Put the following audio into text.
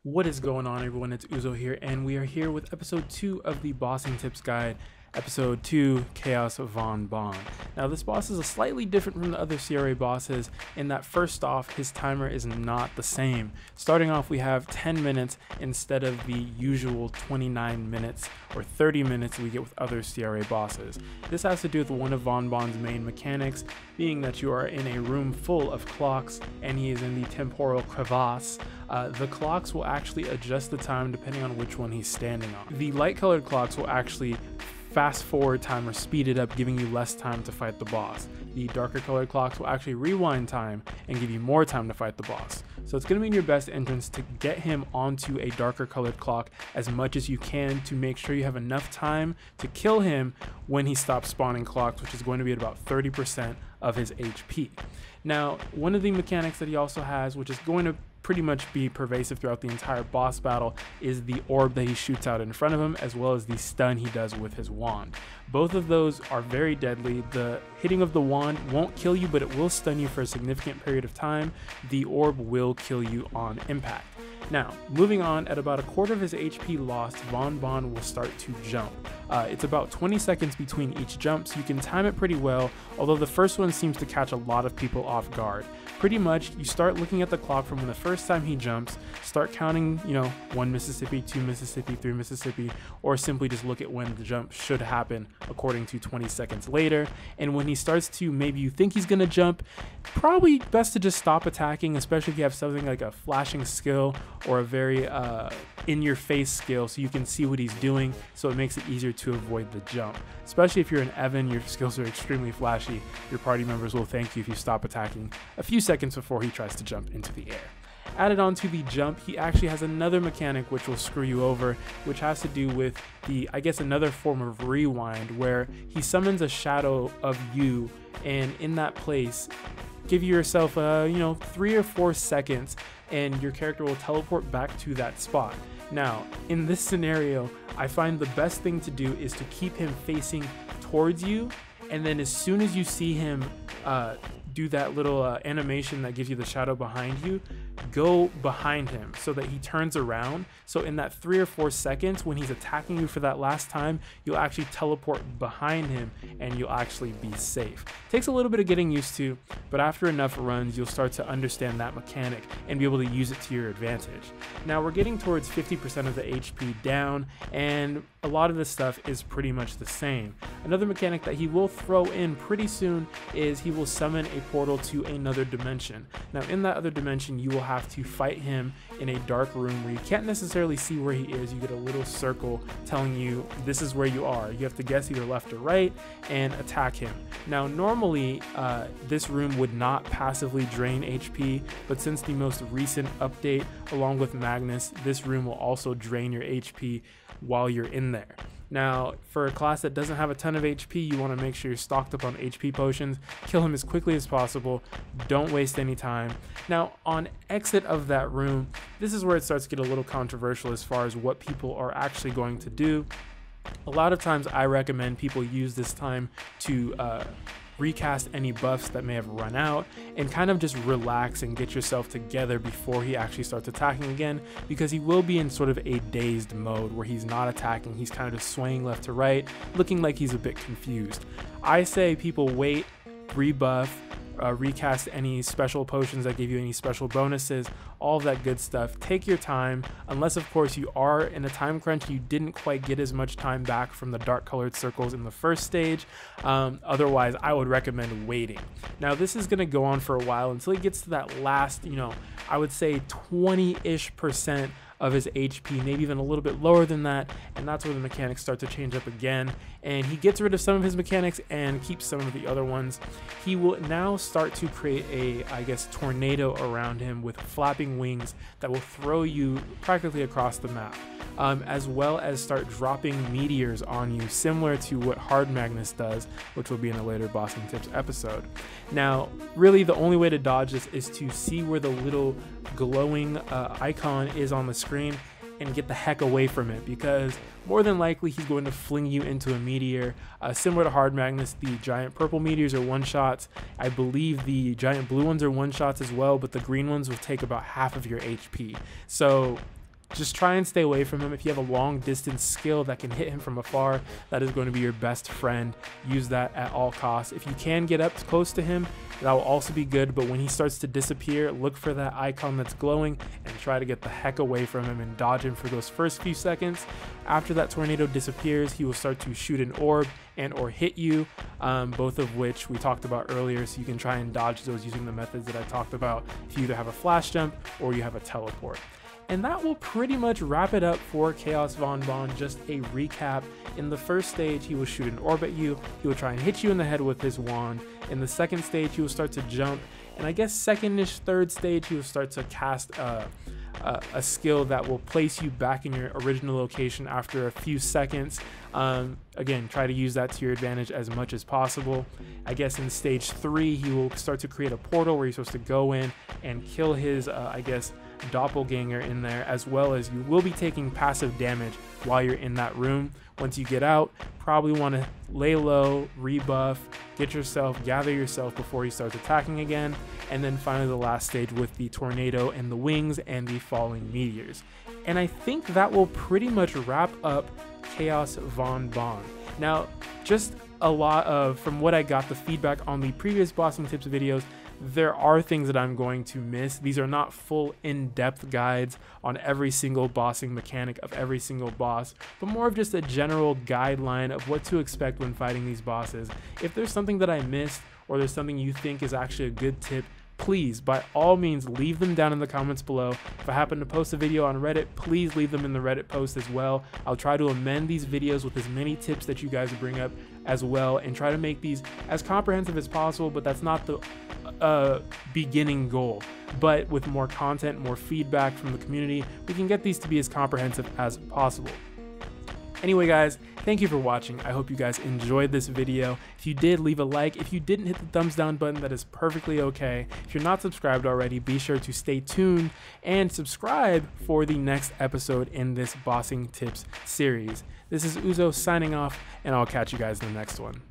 What is going on, everyone? It's Uzo here, and we are here with episode 2 of the Bossing Tips Guide, episode 2, Chaos Von Bon. Now, this boss is slightly different from the other CRA bosses in that, first off, his timer is not the same. Starting off, we have 10 minutes instead of the usual 29 minutes or 30 minutes we get with other CRA bosses. This has to do with one of Von Bon's main mechanics, being that you are in a room full of clocks and he is in the temporal crevasse. The clocks will actually adjust the time depending on which one he's standing on. The light colored clocks will actually fast forward time or speed it up, giving you less time to fight the boss. The darker colored clocks will actually rewind time and give you more time to fight the boss. So it's going to be in your best interest to get him onto a darker colored clock as much as you can to make sure you have enough time to kill him when he stops spawning clocks, which is going to be at about 30% of his HP. Now, one of the mechanics that he also has, which is going to pretty much be pervasive throughout the entire boss battle, is the orb that he shoots out in front of him, as well as the stun he does with his wand. Both of those are very deadly. The hitting of the wand won't kill you, but it will stun you for a significant period of time. The orb will kill you on impact. Now, moving on, at about a quarter of his HP lost, Von Bon will start to jump. It's about 20 seconds between each jump, so you can time it pretty well, although the first one seems to catch a lot of people off guard. Pretty much, you start looking at the clock from when the first time he jumps, start counting, 1 Mississippi, 2 Mississippi, 3 Mississippi, or simply just look at when the jump should happen according to 20 seconds later. And when he starts to, maybe you think he's gonna jump, probably best to just stop attacking, especially if you have something like a flashing skill or a very in-your-face skill so you can see what he's doing, so it makes it easier to avoid the jump. Especially if you're an Evan, your skills are extremely flashy, your party members will thank you if you stop attacking a few seconds before he tries to jump into the air. Added on to the jump, he actually has another mechanic which will screw you over, which has to do with another form of rewind, where he summons a shadow of you, and in that place, give yourself 3 or 4 seconds and your character will teleport back to that spot. Now, in this scenario, I find the best thing to do is to keep him facing towards you, and then as soon as you see him do that little animation that gives you the shadow behind you, go behind him so that he turns around. So in that 3 or 4 seconds when he's attacking you for that last time, you'll actually teleport behind him and you'll actually be safe. Takes a little bit of getting used to, but after enough runs, you'll start to understand that mechanic and be able to use it to your advantage. Now we're getting towards 50% of the HP down, and a lot of this stuff is pretty much the same. Another mechanic that he will throw in pretty soon is he will summon a portal to another dimension. Now in that other dimension, you will have to fight him in a dark room where you can't necessarily see where he is. You get a little circle telling you this is where you are. You have to guess either left or right and attack him. Now normally this room would not passively drain HP, but since the most recent update along with Magnus, this room will also drain your HP while you're in there. Now, for a class that doesn't have a ton of HP, you want to make sure you're stocked up on HP potions. Kill him as quickly as possible. Don't waste any time. Now, on exit of that room, this is where it starts to get a little controversial as far as what people are actually going to do. A lot of times I recommend people use this time to recast any buffs that may have run out and kind of just relax and get yourself together before he actually starts attacking again, because he will be in sort of a dazed mode where he's not attacking, he's kind of just swaying left to right, looking like he's a bit confused. I say people wait, rebuff, recast any special potions that give you any special bonuses, all of that good stuff. Take your time, unless of course you are in a time crunch, you didn't quite get as much time back from the dark colored circles in the first stage. Otherwise, I would recommend waiting. Now this is going to go on for a while until he gets to that last, I would say 20-ish% of his HP, maybe even a little bit lower than that, and that's where the mechanics start to change up again, and he gets rid of some of his mechanics and keeps some of the other ones. He will now start to create a, tornado around him with flapping wings that will throw you practically across the map. As well as start dropping meteors on you, similar to what Hard Magnus does, which will be in a later Bossing Tips episode. Now, really the only way to dodge this is to see where the little glowing icon is on the screen and get the heck away from it, because more than likely he's going to fling you into a meteor. Similar to Hard Magnus, the giant purple meteors are one-shots. I believe the giant blue ones are one-shots as well, but the green ones will take about half of your HP. So just try and stay away from him. If you have a long distance skill that can hit him from afar, that is going to be your best friend. Use that at all costs. If you can get up close to him, that will also be good, but when he starts to disappear, look for that icon that's glowing and try to get the heck away from him and dodge him for those first few seconds. After that tornado disappears, he will start to shoot an orb and or hit you, both of which we talked about earlier, so you can try and dodge those using the methods that I talked about if you either have a flash jump or you have a teleport. And that will pretty much wrap it up for Chaos Von Bon. Just a recap. In the first stage, he will shoot an orb at you. He will try and hit you in the head with his wand. In the second stage, he will start to jump. And I guess second-ish, third stage, he will start to cast a skill that will place you back in your original location after a few seconds. Again, try to use that to your advantage as much as possible. I guess in stage 3, he will start to create a portal where you're supposed to go in and kill his, I guess, doppelganger in there, as well as you will be taking passive damage while you're in that room. Once you get out, probably want to lay low, rebuff, gather yourself before he starts attacking again. And then finally the last stage with the tornado and the wings and the falling meteors. And I think that will pretty much wrap up Chaos Von Bon. Now, just a lot of, from what I got, the feedback on the previous bossing tips videos, there are things that I'm going to miss. These are not full in-depth guides on every single bossing mechanic of every single boss, but more of just a general guideline of what to expect when fighting these bosses. If there's something that I missed, or there's something you think is actually a good tip, please, by all means, leave them down in the comments below. If I happen to post a video on Reddit, please leave them in the Reddit post as well. I'll try to amend these videos with as many tips that you guys bring up as well, and try to make these as comprehensive as possible, but that's not the beginning goal. But with more content, more feedback from the community, we can get these to be as comprehensive as possible. Anyway guys, thank you for watching. I hope you guys enjoyed this video. If you did, leave a like. If you didn't hit the thumbs down button, that is perfectly okay. If you're not subscribed already, be sure to stay tuned and subscribe for the next episode in this Bossing Tips series. This is Uzo signing off, and I'll catch you guys in the next one.